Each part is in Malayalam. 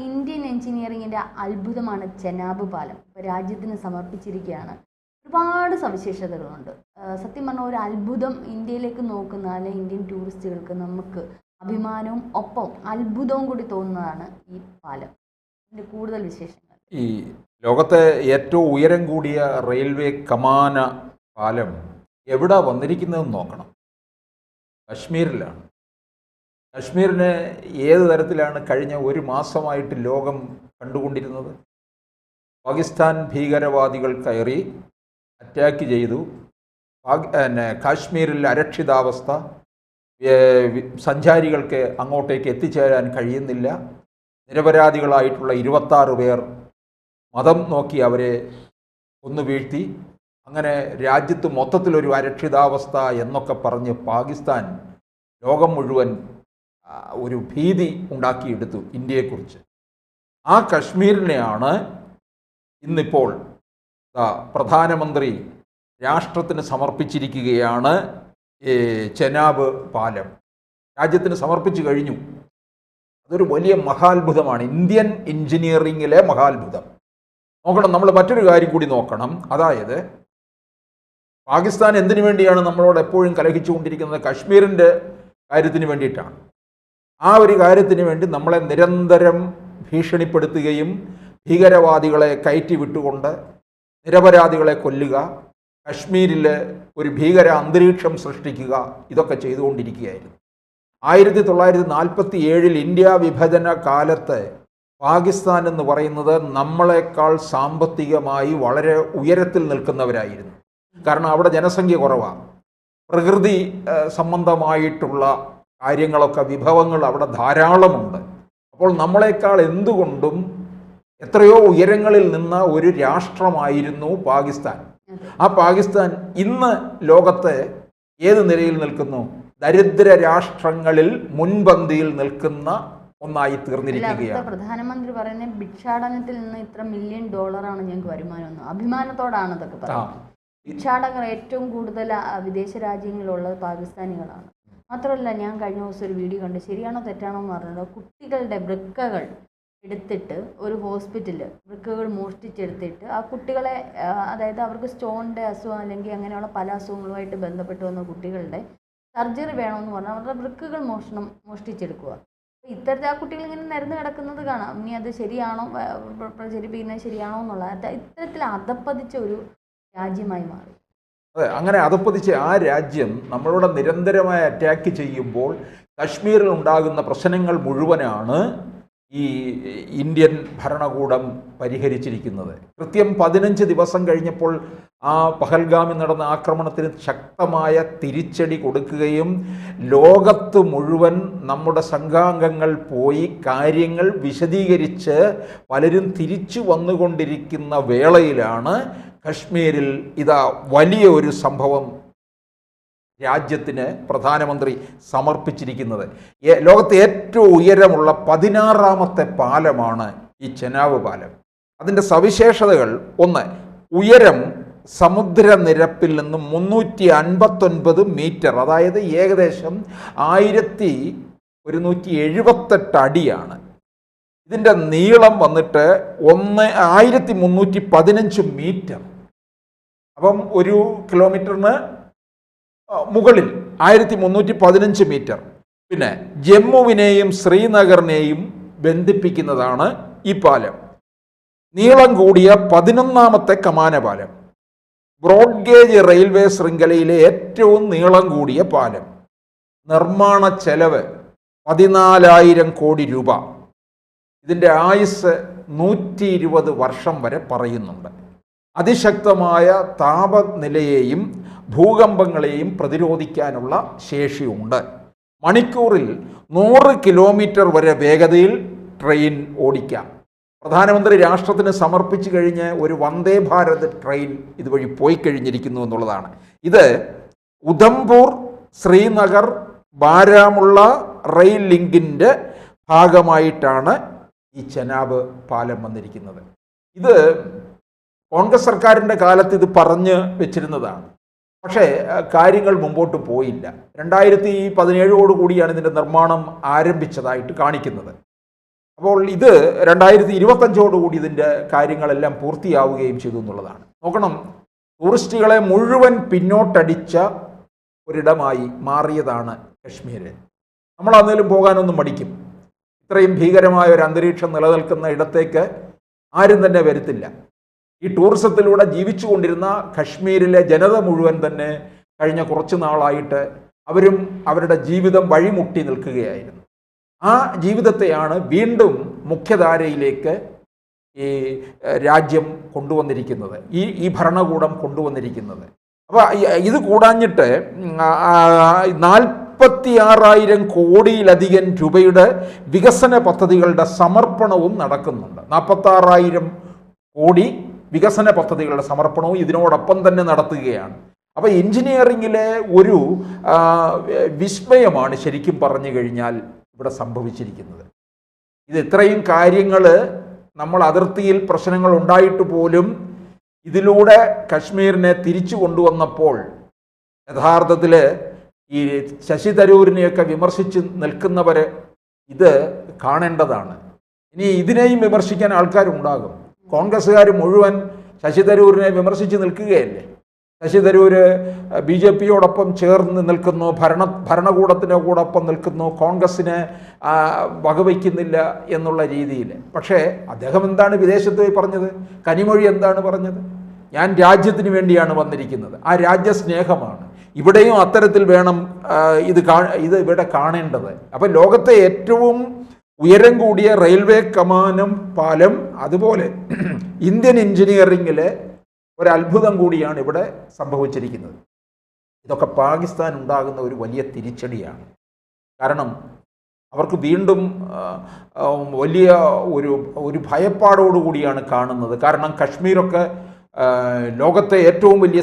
ഇന്ത്യൻ എഞ്ചിനീയറിംഗിൻ്റെ അത്ഭുതമാണ് ചെനാബ് പാലം. ഇപ്പോൾ രാജ്യത്തിന് സമർപ്പിച്ചിരിക്കുകയാണ്. ഒരുപാട് സവിശേഷതകളുണ്ട്. സത്യം പറഞ്ഞാൽ ഒരു അത്ഭുതം ഇന്ത്യയിലേക്ക് നോക്കുന്ന അല്ലെങ്കിൽ ഇന്ത്യൻ ടൂറിസ്റ്റുകൾക്ക് നമുക്ക് അഭിമാനവും ഒപ്പം അത്ഭുതവും കൂടി തോന്നുന്നതാണ് ഈ പാലം. ഇതിൻ്റെ കൂടുതൽ വിശേഷങ്ങൾ. ഈ ലോകത്തെ ഏറ്റവും ഉയരം കൂടിയ റെയിൽവേ കമാന പാലം എവിടെ വന്നിരിക്കുന്നതെന്ന് നോക്കണം. കശ്മീരിലാണ്. കശ്മീരിനെ ഏത് തരത്തിലാണ് കഴിഞ്ഞ ഒരു മാസമായിട്ട് ലോകം കണ്ടുകൊണ്ടിരുന്നത്? പാകിസ്ഥാൻ ഭീകരവാദികൾ കയറി അറ്റാക്ക് ചെയ്തു. കാശ്മീരിൽ അരക്ഷിതാവസ്ഥ, സഞ്ചാരികൾക്ക് അങ്ങോട്ടേക്ക് എത്തിച്ചേരാൻ കഴിയുന്നില്ല. നിരപരാധികളായിട്ടുള്ള 26 പേർ മതം നോക്കി അവരെ കൊന്നു വീഴ്ത്തി. അങ്ങനെ രാജ്യത്ത് മൊത്തത്തിലൊരു അരക്ഷിതാവസ്ഥ എന്നൊക്കെ പറഞ്ഞ് പാകിസ്ഥാൻ ലോകം മുഴുവൻ ഒരു ഭീതി ഉണ്ടാക്കിയെടുത്തു ഇന്ത്യയെക്കുറിച്ച്. ആ കശ്മീരിനെയാണ് ഇന്നിപ്പോൾ പ്രധാനമന്ത്രി രാഷ്ട്രത്തിന് സമർപ്പിച്ചിരിക്കുകയാണ്. ചെനാബ് പാലം രാജ്യത്തിന് സമർപ്പിച്ചു കഴിഞ്ഞു. അതൊരു വലിയ മഹാത്ഭുതമാണ്, ഇന്ത്യൻ എഞ്ചിനീയറിംഗിലെ മഹാത്ഭുതം. നോക്കണം, നമ്മൾ മറ്റൊരു കാര്യം കൂടി നോക്കണം. അതായത് പാകിസ്ഥാൻ എന്തിനു വേണ്ടിയാണ് നമ്മളോട് എപ്പോഴും കലഹിച്ചുകൊണ്ടിരിക്കുന്നത്? കശ്മീരിൻ്റെ കാര്യത്തിന് വേണ്ടിയിട്ടാണ്. ആ ഒരു കാര്യത്തിന് വേണ്ടി നമ്മളെ നിരന്തരം ഭീഷണിപ്പെടുത്തുകയും ഭീകരവാദികളെ കയറ്റി വിട്ടുകൊണ്ട് നിരപരാധികളെ കൊല്ലുക, കശ്മീരിൽ ഒരു ഭീകര അന്തരീക്ഷം സൃഷ്ടിക്കുക, ഇതൊക്കെ ചെയ്തുകൊണ്ടിരിക്കുകയായിരുന്നു. 1947 ഇന്ത്യ വിഭജന കാലത്ത് പാകിസ്ഥാൻ എന്ന് പറയുന്നത് നമ്മളെക്കാൾ സാമ്പത്തികമായി വളരെ ഉയരത്തിൽ നിൽക്കുന്നവരായിരുന്നു. കാരണം അവിടെ ജനസംഖ്യ കുറവാണ്. പ്രകൃതി സംബന്ധമായിട്ടുള്ള കാര്യങ്ങളൊക്കെ, വിഭവങ്ങൾ അവിടെ ധാരാളമുണ്ട്. അപ്പോൾ നമ്മളെക്കാൾ എന്തുകൊണ്ടും എത്രയോ ഉയരങ്ങളിൽ നിന്ന ഒരു രാഷ്ട്രമായിരുന്നു പാകിസ്ഥാൻ. ആ പാകിസ്ഥാൻ ഇന്ന് ലോകത്തെ ഏത് നിലയിൽ നിൽക്കുന്നു? ദരിദ്ര രാഷ്ട്രങ്ങളിൽ മുൻപന്തിയിൽ നിൽക്കുന്ന ഒന്നായി തീർന്നിരിക്കുകയാണ്. പ്രധാനമന്ത്രി പറയുന്ന ഭിക്ഷാടനത്തിൽ നിന്ന് ഇത്ര $1 മില്യൺ ഞങ്ങൾക്ക് വരുമാനം. അഭിമാനത്തോടാണ് ഇതൊക്കെ പറയുന്നത്. ഭിക്ഷാടകർ ഏറ്റവും കൂടുതൽ വിദേശ രാജ്യങ്ങളിലുള്ളത് പാകിസ്ഥാനികളാണ്. മാത്രമല്ല, ഞാൻ കഴിഞ്ഞ ദിവസം ഒരു വീഡിയോ കണ്ട്, ശരിയാണോ തെറ്റാണോ എന്ന് പറഞ്ഞത്, കുട്ടികളുടെ വൃക്കകൾ എടുത്തിട്ട് ഒരു ഹോസ്പിറ്റലിൽ വൃക്കകൾ മോഷ്ടിച്ചെടുത്തിട്ട് ആ കുട്ടികളെ, അതായത് അവർക്ക് സ്റ്റോണിൻ്റെ അസുഖം അല്ലെങ്കിൽ അങ്ങനെയുള്ള പല അസുഖങ്ങളുമായിട്ട് ബന്ധപ്പെട്ട് വന്ന കുട്ടികളുടെ സർജറി വേണമെന്ന് പറഞ്ഞാൽ അവരുടെ വൃക്കകൾ മോഷ്ടിച്ചെടുക്കുക. ഇത്തരത്തിൽ ആ കുട്ടികൾ ഇങ്ങനെ നിരന്ന് കിടക്കുന്നത് കാണാം. ഇനി അത് ശരിയാണോ, പ്രചരിപ്പിക്കുന്നത് ശരിയാണോ എന്നുള്ളത് ഇത്തരത്തിൽ അധപ്പതിച്ച ഒരു രാജ്യമായി മാറി. അതെ, അങ്ങനെ അധപ്പതിച്ച ആ രാജ്യം നമ്മളോട് നിരന്തരമായി അറ്റാക്ക് ചെയ്യുമ്പോൾ കശ്മീരിൽ ഉണ്ടാകുന്ന പ്രശ്നങ്ങൾ മുഴുവനാണ് ഈ ഇന്ത്യൻ ഭരണകൂടം പരിഹരിച്ചിരിക്കുന്നത്. കൃത്യം 15 ദിവസം കഴിഞ്ഞപ്പോൾ ആ പഹൽഗാമിൽ നടന്ന ആക്രമണത്തിന് ശക്തമായ തിരിച്ചടി കൊടുക്കുകയും ലോകത്ത് മുഴുവൻ നമ്മുടെ സംഘാംഗങ്ങൾ പോയി കാര്യങ്ങൾ വിശദീകരിച്ച് പലരും തിരിച്ചു വന്നുകൊണ്ടിരിക്കുന്ന വേളയിലാണ് കശ്മീരിൽ ഇതാ വലിയ ഒരു സംഭവം രാജ്യത്തിന് പ്രധാനമന്ത്രി സമർപ്പിച്ചിരിക്കുന്നത്. ലോകത്തെ ഏറ്റവും ഉയരമുള്ള 16ാമത്തെ പാലമാണ് ഈ ചെനാബ് പാലം. അതിൻ്റെ സവിശേഷതകൾ: ഒന്ന്, ഉയരം സമുദ്രനിരപ്പിൽ നിന്ന് 359 മീറ്റർ, അതായത് ഏകദേശം 1178 അടിയാണ്. ഇതിൻ്റെ നീളം വന്നിട്ട് 1315 മീറ്റർ. അപ്പം 1 കിലോമീറ്ററിന് മുകളിൽ 1315 മീറ്റർ. പിന്നെ ജമ്മുവിനെയും ശ്രീനഗറിനെയും ബന്ധിപ്പിക്കുന്നതാണ് ഈ പാലം. നീളം കൂടിയ 11ാമത്തെ കമാന പാലം. ബ്രോഡ് ഗേജ് റെയിൽവേ ശൃംഖലയിലെ ഏറ്റവും നീളം കൂടിയ പാലം. നിർമ്മാണ ചെലവ് 14,000 കോടി രൂപ. ഇതിൻ്റെ ആയുസ് 120 വർഷം വരെ പറയുന്നുണ്ട്. അതിശക്തമായ താപനിലയെയും ഭൂകമ്പങ്ങളെയും പ്രതിരോധിക്കാനുള്ള ശേഷിയുണ്ട്. മണിക്കൂറിൽ 100 കിലോമീറ്റർ വരെ വേഗതയിൽ ട്രെയിൻ ഓടിക്കാം. പ്രധാനമന്ത്രി രാഷ്ട്രത്തിന് സമർപ്പിച്ചു കഴിഞ്ഞ് ഒരു വന്ദേ ഭാരത് ട്രെയിൻ ഇതുവഴി പോയി കഴിഞ്ഞിരിക്കുന്നു എന്നുള്ളതാണ്. ഇത് ഉധംപൂർ, ശ്രീനഗർ, ബാരാമുള്ള റെയിൽ ലിങ്കിൻ്റെ ഭാഗമായിട്ടാണ് ഈ ചെനാബ് പാലം വന്നിരിക്കുന്നത്. ഇത് കോൺഗ്രസ് സർക്കാരിൻ്റെ കാലത്ത് ഇത് പറഞ്ഞ് വെച്ചിരുന്നതാണ്. പക്ഷേ കാര്യങ്ങൾ മുമ്പോട്ട് പോയില്ല. 2017 കൂടിയാണ് ഇതിൻ്റെ നിർമ്മാണം ആരംഭിച്ചതായിട്ട് കാണിക്കുന്നത്. അപ്പോൾ ഇത് 2025 ഇതിൻ്റെ കാര്യങ്ങളെല്ലാം പൂർത്തിയാവുകയും ചെയ്തു എന്നുള്ളതാണ്. നോക്കണം, ടൂറിസ്റ്റുകളെ മുഴുവൻ പിന്നോട്ടടിച്ച ഒരിടമായി മാറിയതാണ് കശ്മീർ. നമ്മൾ അന്നേലും പോകാനൊന്നും മടിക്കും. ഇത്രയും ഭീകരമായ ഒരു അന്തരീക്ഷം നിലനിൽക്കുന്ന ഇടത്തേക്ക് ആരും തന്നെ വരുത്തില്ല. ഈ ടൂറിസത്തിലൂടെ ജീവിച്ചു കൊണ്ടിരുന്ന കശ്മീരിലെ ജനത മുഴുവൻ തന്നെ കഴിഞ്ഞ കുറച്ച് നാളായിട്ട് അവരും അവരുടെ ജീവിതം വഴിമുട്ടി നിൽക്കുകയായിരുന്നു. ആ ജീവിതത്തെയാണ് വീണ്ടും മുഖ്യധാരയിലേക്ക് ഈ രാജ്യം കൊണ്ടുവന്നിരിക്കുന്നത്, ഈ ഭരണകൂടം കൊണ്ടുവന്നിരിക്കുന്നത്. അപ്പോൾ ഇത് കൂടാഞ്ഞിട്ട് 46,000 കോടിയിലധികം രൂപയുടെ വികസന പദ്ധതികളുടെ സമർപ്പണവും നടക്കുന്നുണ്ട്. 46,000 കോടി വികസന പദ്ധതികളുടെ സമർപ്പണവും ഇതിനോടൊപ്പം തന്നെ നടത്തുകയാണ്. അപ്പോൾ എഞ്ചിനീയറിങ്ങിലെ ഒരു വിസ്മയമാണ് ശരിക്കും പറഞ്ഞു കഴിഞ്ഞാൽ ഇവിടെ സംഭവിച്ചിരിക്കുന്നത്. ഇത് ഇത്രയും കാര്യങ്ങൾ നമ്മൾ അതിർത്തിയിൽ പ്രശ്നങ്ങൾ ഉണ്ടായിട്ട് പോലും ഇതിലൂടെ കശ്മീരിനെ തിരിച്ചു കൊണ്ടുവന്നപ്പോൾ യഥാർത്ഥത്തിൽ ഈ ശശി തരൂരിനെയൊക്കെ വിമർശിച്ച് നിൽക്കുന്നവർ ഇത് കാണേണ്ടതാണ്. ഇനി ഇതിനെയും വിമർശിക്കാൻ ആൾക്കാരുണ്ടാകും. കോൺഗ്രസ്സുകാർ മുഴുവൻ ശശി തരൂരിനെ വിമർശിച്ച് നിൽക്കുകയല്ലേ. ശശി തരൂർ BJPയോടൊപ്പം ചേർന്ന് നിൽക്കുന്നു, ഭരണകൂടത്തിൻ്റെ കൂടൊപ്പം നിൽക്കുന്നു, കോൺഗ്രസ്സിനെ വകവയ്ക്കുന്നില്ല എന്നുള്ള രീതിയിൽ. പക്ഷേ അദ്ദേഹം എന്താണ് വിദേശത്ത് പോയി പറഞ്ഞത്? കനിമൊഴി എന്താണ് പറഞ്ഞത്? ഞാൻ രാജ്യത്തിന് വേണ്ടിയാണ് വന്നിരിക്കുന്നത്. ആ രാജ്യസ്നേഹമാണ്. ഇവിടെയും അത്തരത്തിൽ വേണം ഇത് ഇവിടെ കാണേണ്ടത്. അപ്പം ലോകത്തെ ഏറ്റവും ഉയരം കൂടിയ റെയിൽവേ കമാനം പാലം, അതുപോലെ ഇന്ത്യൻ എഞ്ചിനീയറിംഗിലെ ഒരത്ഭുതം കൂടിയാണ് ഇവിടെ സംഭവിച്ചിരിക്കുന്നത്. ഇതൊക്കെ പാകിസ്ഥാൻ ഉണ്ടാകുന്ന ഒരു വലിയ തിരിച്ചടിയാണ്. കാരണം അവർക്ക് വീണ്ടും വലിയ ഒരു ഭയപ്പാടോടുകൂടിയാണ് കാണുന്നത്. കാരണം കശ്മീരൊക്കെ ലോകത്തെ ഏറ്റവും വലിയ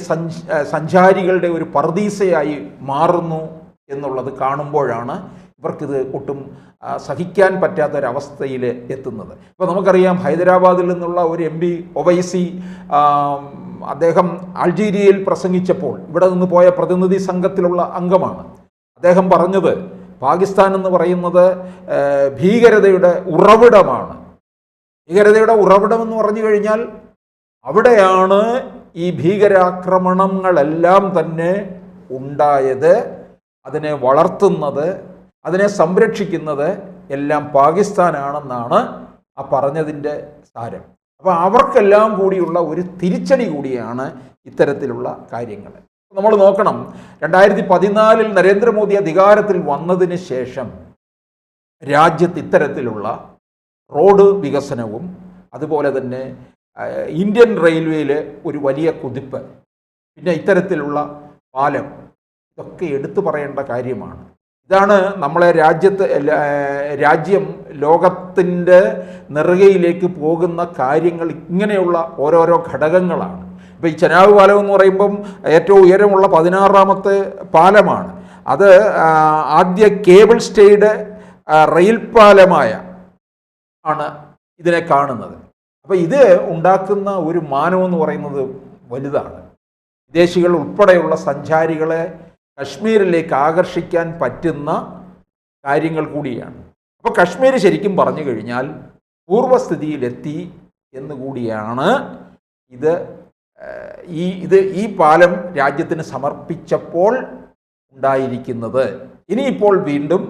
സഞ്ചാരികളുടെ ഒരു പർദീസയായി മാറുന്നു എന്നുള്ളത് കാണുമ്പോഴാണ് ഇവർക്കിത് ഒട്ടും സഹിക്കാൻ പറ്റാത്തൊരവസ്ഥയിൽ എത്തുന്നത്. ഇപ്പോൾ നമുക്കറിയാം, ഹൈദരാബാദിൽ നിന്നുള്ള ഒരു MP ഒവൈസി അദ്ദേഹം അൾജീരിയയിൽ പ്രസംഗിച്ചപ്പോൾ ഇവിടെ നിന്ന് പോയ പ്രതിനിധി സംഘത്തിലുള്ള അംഗമാണ്. അദ്ദേഹം പറഞ്ഞത് പാകിസ്ഥാൻ എന്ന് പറയുന്നത് ഭീകരതയുടെ ഉറവിടമാണ്. ഭീകരതയുടെ ഉറവിടം എന്ന് പറഞ്ഞു കഴിഞ്ഞാൽ അവിടെയാണ് ഈ ഭീകരാക്രമണങ്ങളെല്ലാം തന്നെ ഉണ്ടായത്. അതിനെ വളർത്തുന്നത്, അതിനെ സംരക്ഷിക്കുന്നത് എല്ലാം പാകിസ്ഥാനാണെന്നാണ് ആ പറഞ്ഞതിൻ്റെ സാരം. അപ്പോൾ അവർക്കെല്ലാം കൂടിയുള്ള ഒരു തിരിച്ചടി കൂടിയാണ് ഇത്തരത്തിലുള്ള കാര്യങ്ങൾ. നമ്മൾ നോക്കണം, 2014 നരേന്ദ്രമോദി അധികാരത്തിൽ വന്നതിന് ശേഷം രാജ്യത്ത് ഇത്തരത്തിലുള്ള റോഡ് വികസനവും അതുപോലെ തന്നെ ഇന്ത്യൻ റെയിൽവേയിൽ ഒരു വലിയ കുതിപ്പ്, പിന്നെ ഇത്തരത്തിലുള്ള പാലം, ഇതൊക്കെ എടുത്തു പറയേണ്ട കാര്യമാണ്. ഇതാണ് നമ്മളെ രാജ്യം ലോകത്തിൻ്റെ നെറുകയിലേക്ക് പോകുന്ന കാര്യങ്ങൾ. ഇങ്ങനെയുള്ള ഓരോരോ ഘടകങ്ങളാണ്. ഇപ്പോൾ ഈ ചെനാബ് പാലം എന്ന് പറയുമ്പം ഏറ്റവും ഉയരമുള്ള 16ാമത്തെ പാലമാണ്. അത് ആദ്യ കേബിൾ സ്റ്റേയ്ഡ് റെയിൽ പാലമായ ആണ് ഇതിനെ കാണുന്നത്. അപ്പോൾ ഇത് ഉണ്ടാക്കുന്ന ഒരു മാനം എന്ന് പറയുന്നത് വലുതാണ്. വിദേശികൾ ഉൾപ്പെടെയുള്ള സഞ്ചാരികളെ കശ്മീരിലേക്ക് ആകർഷിക്കാൻ പറ്റുന്ന കാര്യങ്ങൾ കൂടിയാണ്. അപ്പോൾ കശ്മീർ ശരിക്കും പറഞ്ഞു കഴിഞ്ഞാൽ പൂർവ്വസ്ഥിതിയിലെത്തി എന്നുകൂടിയാണ് ഈ പാലം രാജ്യത്തിന് സമർപ്പിച്ചപ്പോൾ ഉണ്ടായിരിക്കുന്നത്. ഇനിയിപ്പോൾ വീണ്ടും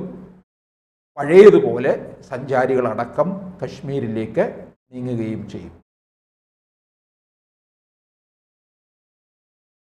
പഴയതുപോലെ സഞ്ചാരികളടക്കം കശ്മീരിലേക്ക് നീങ്ങുകയും ചെയ്യും.